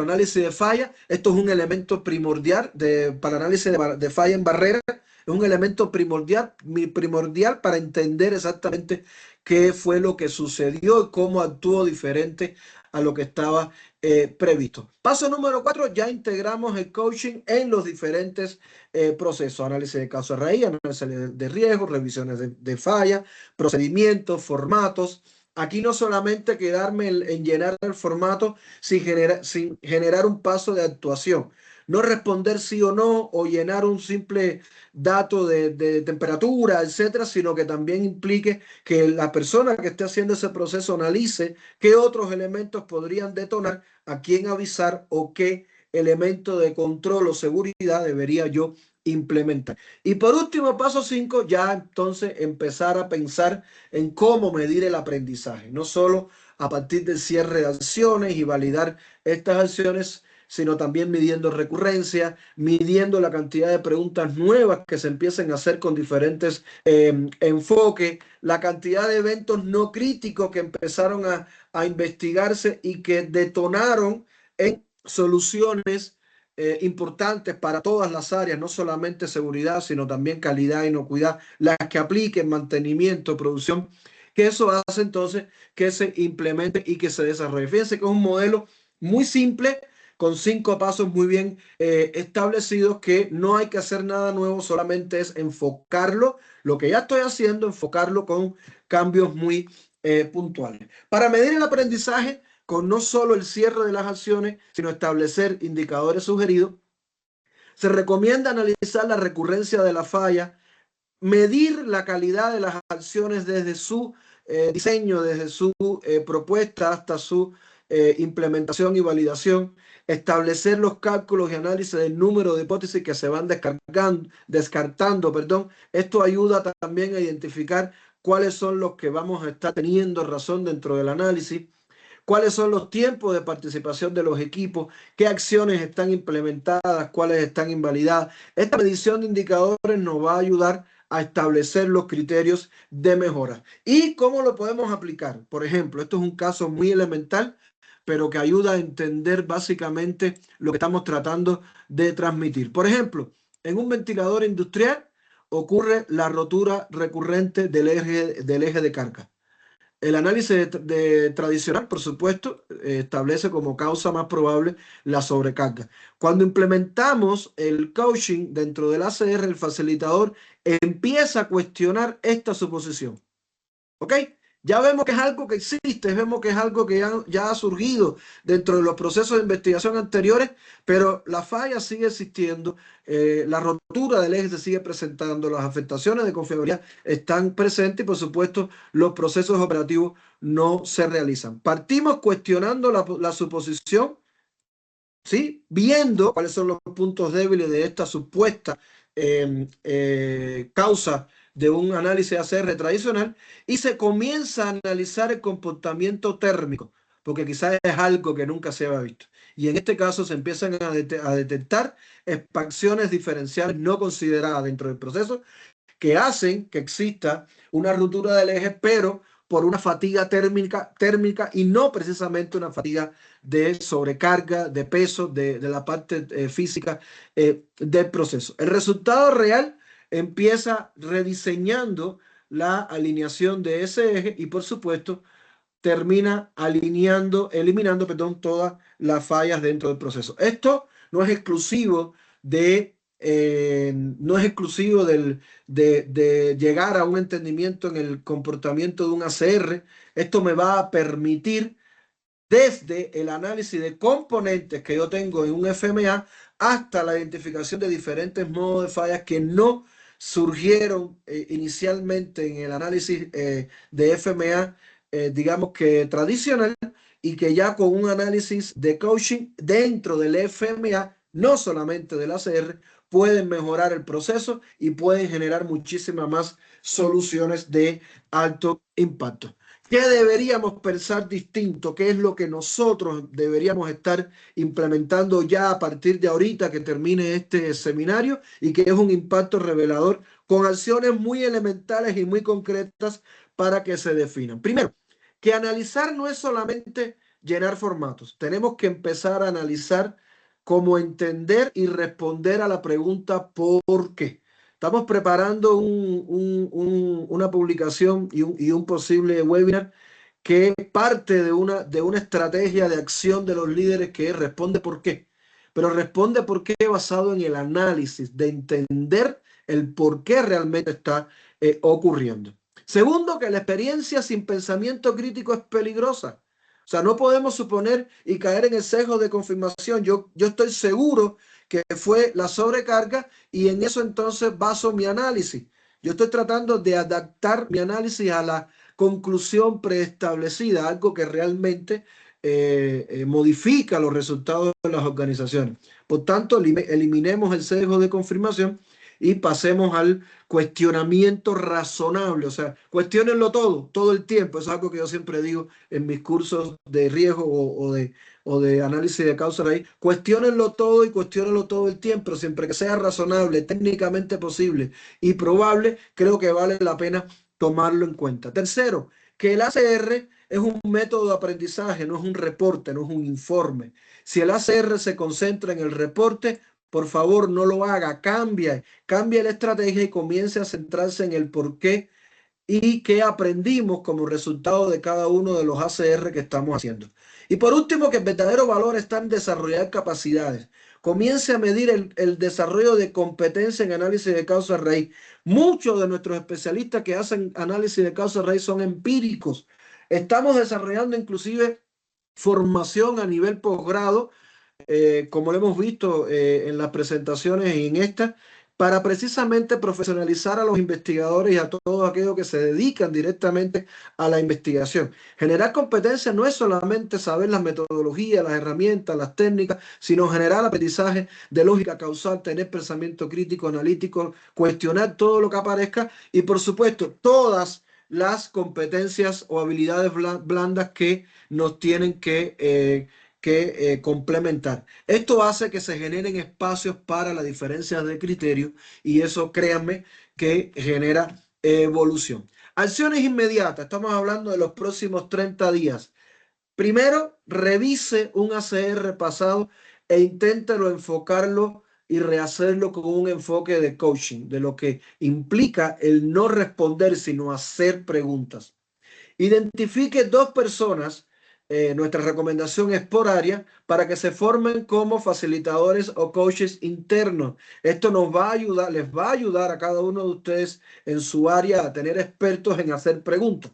análisis de falla, esto es un elemento primordial para análisis de falla en barrera, es un elemento primordial para entender exactamente qué fue lo que sucedió y cómo actuó diferente a lo que estaba previsto. Paso número 4, ya integramos el coaching en los diferentes procesos, análisis de caso de raíz, análisis de riesgo, revisiones de falla, procedimientos, formatos. Aquí no solamente quedarme en llenar el formato sin generar un paso de actuación, no responder sí o no o llenar un simple dato de temperatura, etcétera, sino que también implique que la persona que esté haciendo ese proceso analice qué otros elementos podrían detonar, a quién avisar o qué elemento de control o seguridad debería yo implementar. Y por último, paso 5, ya entonces empezar a pensar en cómo medir el aprendizaje, no solo a partir del cierre de acciones y validar estas acciones, sino también midiendo recurrencia, midiendo la cantidad de preguntas nuevas que se empiecen a hacer con diferentes enfoques, la cantidad de eventos no críticos que empezaron a investigarse y que detonaron en soluciones importantes para todas las áreas, no solamente seguridad, sino también calidad, inocuidad, las que apliquen mantenimiento, producción, que eso hace entonces que se implemente y que se desarrolle. Fíjense que es un modelo muy simple, con 5 pasos muy bien establecidos, que no hay que hacer nada nuevo, solamente es enfocarlo, lo que ya estoy haciendo, enfocarlo con cambios muy puntuales. Para medir el aprendizaje, con no solo el cierre de las acciones, sino establecer indicadores sugeridos, se recomienda analizar la recurrencia de la falla, medir la calidad de las acciones desde su diseño, desde su propuesta hasta su implementación y validación, establecer los cálculos y análisis del número de hipótesis que se van descartando. Esto ayuda también a identificar cuáles son los que vamos a estar teniendo razón dentro del análisis, cuáles son los tiempos de participación de los equipos, qué acciones están implementadas, cuáles están invalidadas. Esta medición de indicadores nos va a ayudar a establecer los criterios de mejora. ¿Y cómo lo podemos aplicar? Por ejemplo, esto es un caso muy elemental, pero que ayuda a entender básicamente lo que estamos tratando de transmitir. Por ejemplo, en un ventilador industrial ocurre la rotura recurrente del eje de carga. El análisis tradicional, por supuesto, establece como causa más probable la sobrecarga. Cuando implementamos el coaching dentro del ACR, el facilitador empieza a cuestionar esta suposición. ¿Ok? Ya vemos que es algo que existe, vemos que es algo que ya ha surgido dentro de los procesos de investigación anteriores, pero la falla sigue existiendo, la rotura del eje se sigue presentando, las afectaciones de confiabilidad están presentes y por supuesto los procesos operativos no se realizan. Partimos cuestionando la suposición, ¿sí? Viendo cuáles son los puntos débiles de esta supuesta causa de un análisis ACR tradicional, y se comienza a analizar el comportamiento térmico, porque quizás es algo que nunca se había visto. Y en este caso se empiezan a detectar expansiones diferenciales no consideradas dentro del proceso, que hacen que exista una ruptura del eje, pero por una fatiga térmica y no precisamente una fatiga de sobrecarga, de peso, de la parte física del proceso. El resultado real empieza rediseñando la alineación de ese eje y por supuesto termina eliminando todas las fallas dentro del proceso. Esto no es exclusivo de llegar a un entendimiento en el comportamiento de un ACR. Esto me va a permitir, desde el análisis de componentes que yo tengo en un FMA hasta la identificación de diferentes modos de fallas que no surgieron inicialmente en el análisis de FMA, digamos que tradicional, y que ya con un análisis de coaching dentro del FMA, no solamente del ACR, pueden mejorar el proceso y pueden generar muchísimas más soluciones de alto impacto. ¿Qué deberíamos pensar distinto? ¿Qué es lo que nosotros deberíamos estar implementando ya a partir de ahorita que termine este seminario y que es un impacto revelador con acciones muy elementales y muy concretas para que se definan? Primero, que analizar no es solamente llenar formatos. Tenemos que empezar a analizar cómo entender y responder a la pregunta ¿por qué? Estamos preparando una publicación y un posible webinar que parte de una estrategia de acción de los líderes que responde por qué. Pero responde por qué basado en el análisis, de entender el por qué realmente está ocurriendo. Segundo, que la experiencia sin pensamiento crítico es peligrosa. O sea, no podemos suponer y caer en el sesgo de confirmación. Yo estoy seguro que fue la sobrecarga y en eso entonces baso mi análisis. Yo estoy tratando de adaptar mi análisis a la conclusión preestablecida, algo que realmente modifica los resultados de las organizaciones. Por tanto, eliminemos el sesgo de confirmación y pasemos al cuestionamiento razonable. O sea, cuestionenlo todo el tiempo. Eso es algo que yo siempre digo en mis cursos de riesgo o de análisis de causa raíz. Cuestionenlo todo y cuestionenlo todo el tiempo, pero siempre que sea razonable, técnicamente posible y probable, creo que vale la pena tomarlo en cuenta. Tercero, que el ACR es un método de aprendizaje, no es un reporte, no es un informe. Si el ACR se concentra en el reporte, por favor, no lo haga, cambie la estrategia y comience a centrarse en el por qué y qué aprendimos como resultado de cada uno de los ACR que estamos haciendo. Y por último, que el verdadero valor está en desarrollar capacidades. Comience a medir el desarrollo de competencia en análisis de causa raíz. Muchos de nuestros especialistas que hacen análisis de causa raíz son empíricos. Estamos desarrollando inclusive formación a nivel posgrado, como lo hemos visto en las presentaciones y en esta, para precisamente profesionalizar a los investigadores y a todos aquellos que se dedican directamente a la investigación. Generar competencia no es solamente saber las metodologías, las herramientas, las técnicas, sino generar aprendizaje de lógica causal, tener pensamiento crítico, analítico, cuestionar todo lo que aparezca y, por supuesto, todas las competencias o habilidades blandas que nos tienen que complementar. Esto hace que se generen espacios para la diferencia de criterio y eso, créanme, que genera evolución. Acciones inmediatas. Estamos hablando de los próximos 30 días. Primero, revise un ACR pasado e inténtelo enfocarlo y rehacerlo con un enfoque de coaching, de lo que implica el no responder, sino hacer preguntas. Identifique dos personas, nuestra recomendación es por área, para que se formen como facilitadores o coaches internos. Esto nos va a ayudar, les va a ayudar a cada uno de ustedes en su área a tener expertos en hacer preguntas.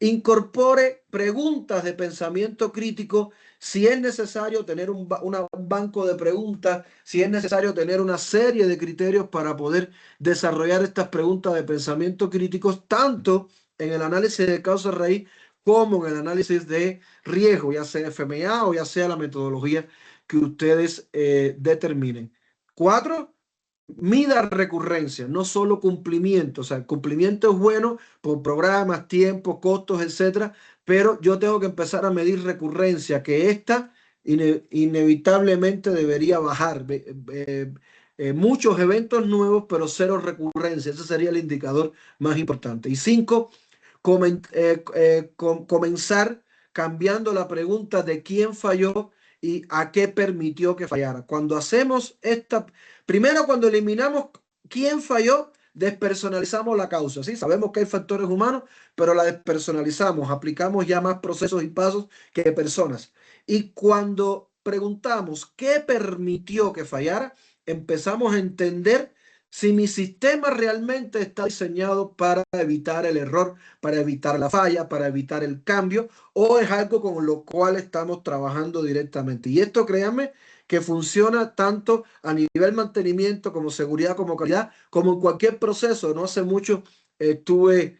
Incorpore preguntas de pensamiento crítico si es necesario tener un banco de preguntas, si es necesario tener una serie de criterios para poder desarrollar estas preguntas de pensamiento críticos, tanto en el análisis de causa raíz como en el análisis de riesgo, ya sea FMA o ya sea la metodología que ustedes determinen. 4, mida recurrencia, no solo cumplimiento. O sea, el cumplimiento es bueno por programas, tiempos, costos, etcétera, pero yo tengo que empezar a medir recurrencia, que esta inevitablemente debería bajar. Muchos eventos nuevos, pero cero recurrencia. Ese sería el indicador más importante. Y 5, comenzar cambiando la pregunta de quién falló y a qué permitió que fallara. Cuando hacemos esta, primero cuando eliminamos quién falló, despersonalizamos la causa. ¿Sí? Sabemos que hay factores humanos, pero la despersonalizamos, aplicamos ya más procesos y pasos que personas. Y cuando preguntamos qué permitió que fallara, empezamos a entender si mi sistema realmente está diseñado para evitar el error, para evitar la falla, para evitar el cambio, o es algo con lo cual estamos trabajando directamente. Y esto, créanme, que funciona tanto a nivel mantenimiento como seguridad, como calidad, como en cualquier proceso. No hace mucho estuve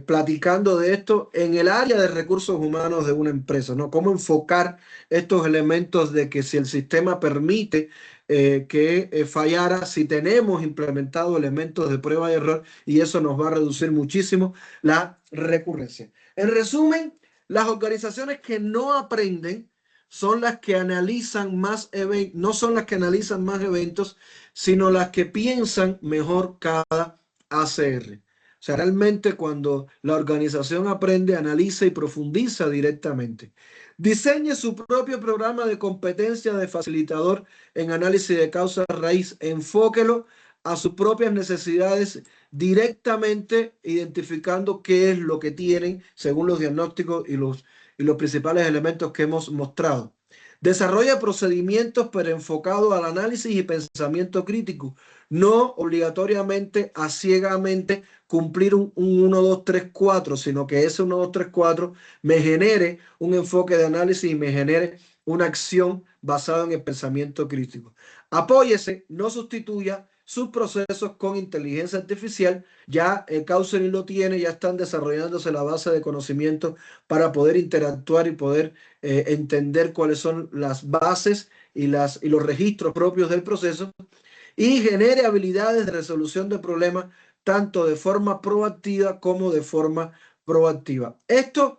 platicando de esto en el área de recursos humanos de una empresa, ¿no? Cómo enfocar estos elementos de que si el sistema permite que fallara, si tenemos implementado elementos de prueba y error, y eso nos va a reducir muchísimo la recurrencia. En resumen, las organizaciones que no aprenden son las que analizan más eventos, no son las que analizan más eventos, sino las que piensan mejor cada ACR. O sea, realmente cuando la organización aprende, analiza y profundiza directamente. Diseñe su propio programa de competencia de facilitador en análisis de causa raíz. Enfóquelo a sus propias necesidades directamente, identificando qué es lo que tienen según los diagnósticos y los principales elementos que hemos mostrado. Desarrolla procedimientos pero enfocados al análisis y pensamiento crítico, no obligatoriamente a ciegamente cumplir un 1, 2, 3, 4, sino que ese 1, 2, 3, 4 me genere un enfoque de análisis y me genere una acción basada en el pensamiento crítico. Apóyese, no sustituya sus procesos con inteligencia artificial. Ya el Counseling lo tiene, ya están desarrollándose la base de conocimiento para poder interactuar y poder entender cuáles son las bases y los registros propios del proceso. y genere habilidades de resolución de problemas tanto de forma proactiva como de forma proactiva. Este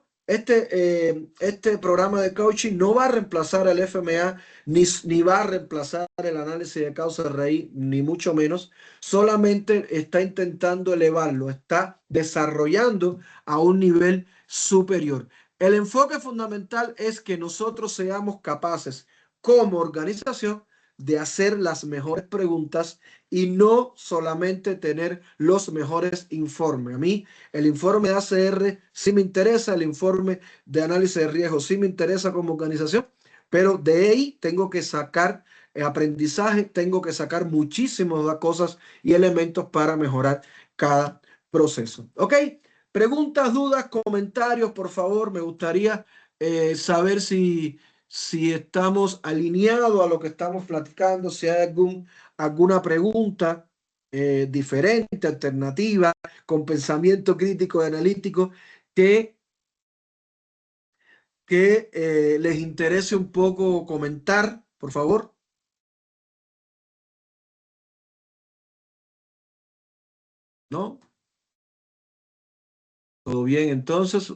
programa de coaching no va a reemplazar al FMA ni va a reemplazar el análisis de causa-raíz, ni mucho menos. Solamente está intentando elevarlo, está desarrollando a un nivel superior. El enfoque fundamental es que nosotros seamos capaces, como organización, de hacer las mejores preguntas y no solamente tener los mejores informes. A mí el informe de ACR sí me interesa, el informe de análisis de riesgo sí me interesa como organización, pero de ahí tengo que sacar aprendizaje, tengo que sacar muchísimas cosas y elementos para mejorar cada proceso. ¿Ok? Preguntas, dudas, comentarios, por favor. Me gustaría saber si estamos alineados a lo que estamos platicando, si hay alguna pregunta diferente, alternativa, con pensamiento crítico y analítico que les interese un poco comentar, por favor. ¿No? Todo bien, entonces.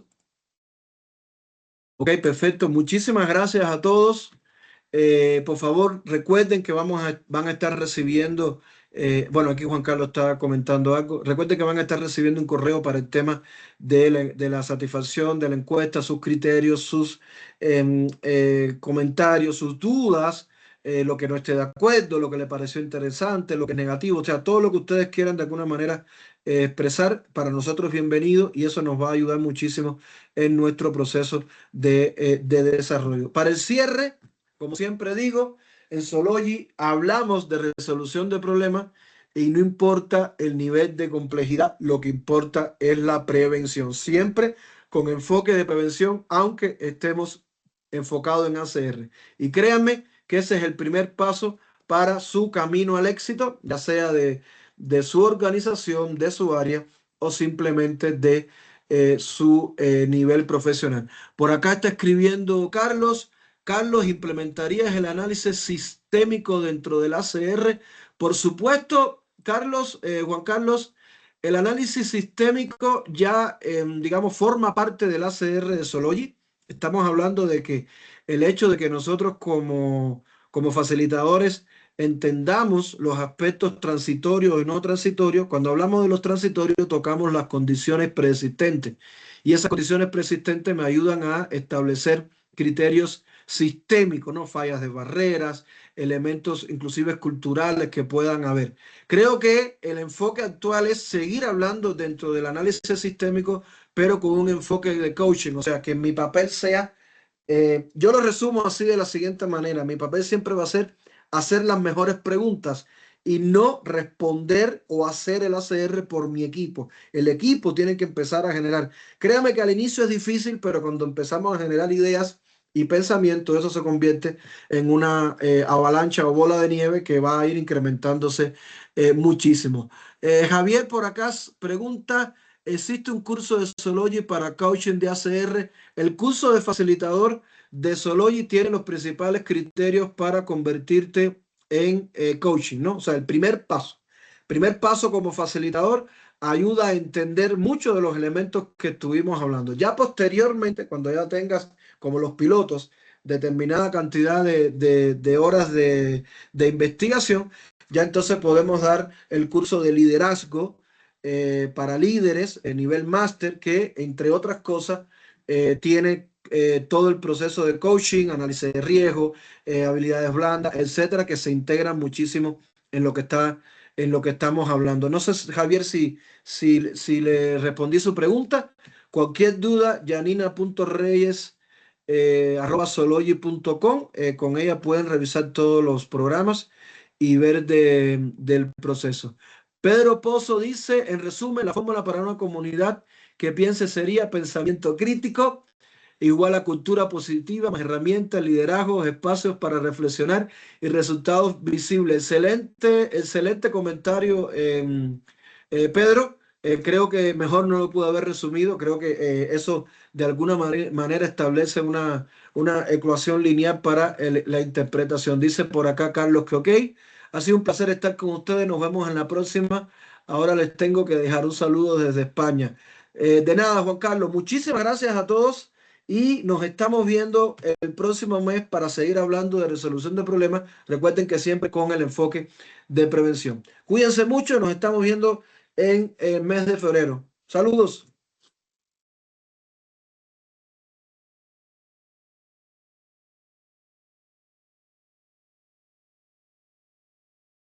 Ok, perfecto. Muchísimas gracias a todos. Por favor, recuerden que van a estar recibiendo, bueno, aquí Juan Carlos está comentando algo. Recuerden que van a estar recibiendo un correo para el tema de la satisfacción de la encuesta, sus criterios, sus comentarios, sus dudas, lo que no esté de acuerdo, lo que le pareció interesante, lo que es negativo, o sea, todo lo que ustedes quieran de alguna manera expresar, para nosotros es bienvenido y eso nos va a ayudar muchísimo en nuestro proceso de desarrollo. Para el cierre. Como siempre digo, en Sology hablamos de resolución de problemas y no importa el nivel de complejidad, lo que importa es la prevención. Siempre con enfoque de prevención, aunque estemos enfocados en ACR. Y créanme que ese es el primer paso para su camino al éxito, ya sea de su organización, de su área o simplemente de su nivel profesional. Por acá está escribiendo Carlos. Carlos, ¿implementarías el análisis sistémico dentro del ACR? Por supuesto, Carlos, Juan Carlos, el análisis sistémico ya, digamos, forma parte del ACR de Sology. Estamos hablando de que el hecho de que nosotros como facilitadores entendamos los aspectos transitorios y no transitorios. Cuando hablamos de los transitorios, tocamos las condiciones preexistentes. Y esas condiciones preexistentes me ayudan a establecer criterios sistémicos, ¿no? Fallas de barreras, elementos inclusive culturales que puedan haber. Creo que el enfoque actual es seguir hablando dentro del análisis sistémico, pero con un enfoque de coaching, o sea, que mi papel sea, yo lo resumo así de la siguiente manera, mi papel siempre va a ser hacer las mejores preguntas y no responder o hacer el ACR por mi equipo. El equipo tiene que empezar a generar. Créame que al inicio es difícil, pero cuando empezamos a generar ideas y pensamiento, eso se convierte en una avalancha o bola de nieve que va a ir incrementándose muchísimo. Javier por acá pregunta, ¿existe un curso de Sology para coaching de ACR? El curso de facilitador de Sology tiene los principales criterios para convertirte en coaching, ¿no? O sea, el primer paso como facilitador ayuda a entender muchos de los elementos que estuvimos hablando. Ya posteriormente, cuando ya tengas como los pilotos, determinada cantidad de horas de investigación, ya entonces podemos dar el curso de liderazgo para líderes en nivel máster, que entre otras cosas tiene todo el proceso de coaching, análisis de riesgo, habilidades blandas, etcétera, que se integran muchísimo en lo que estamos hablando. No sé, Javier, si le respondí su pregunta. Cualquier duda, janina.reyes @sology.com. Con ella pueden revisar todos los programas y ver del proceso. Pedro Pozo dice, en resumen, la fórmula para una comunidad que piense sería pensamiento crítico, igual a cultura positiva, más herramientas, liderazgos, espacios para reflexionar y resultados visibles. Excelente comentario, Pedro. Creo que mejor no lo pude haber resumido. Creo que eso de alguna manera establece una ecuación lineal para la interpretación. Dice por acá Carlos que ok. Ha sido un placer estar con ustedes. Nos vemos en la próxima. Ahora les tengo que dejar un saludo desde España. De nada, Juan Carlos. Muchísimas gracias a todos y nos estamos viendo el próximo mes para seguir hablando de resolución de problemas. Recuerden que siempre con el enfoque de prevención. Cuídense mucho. Nos estamos viendo en el mes de febrero. Saludos.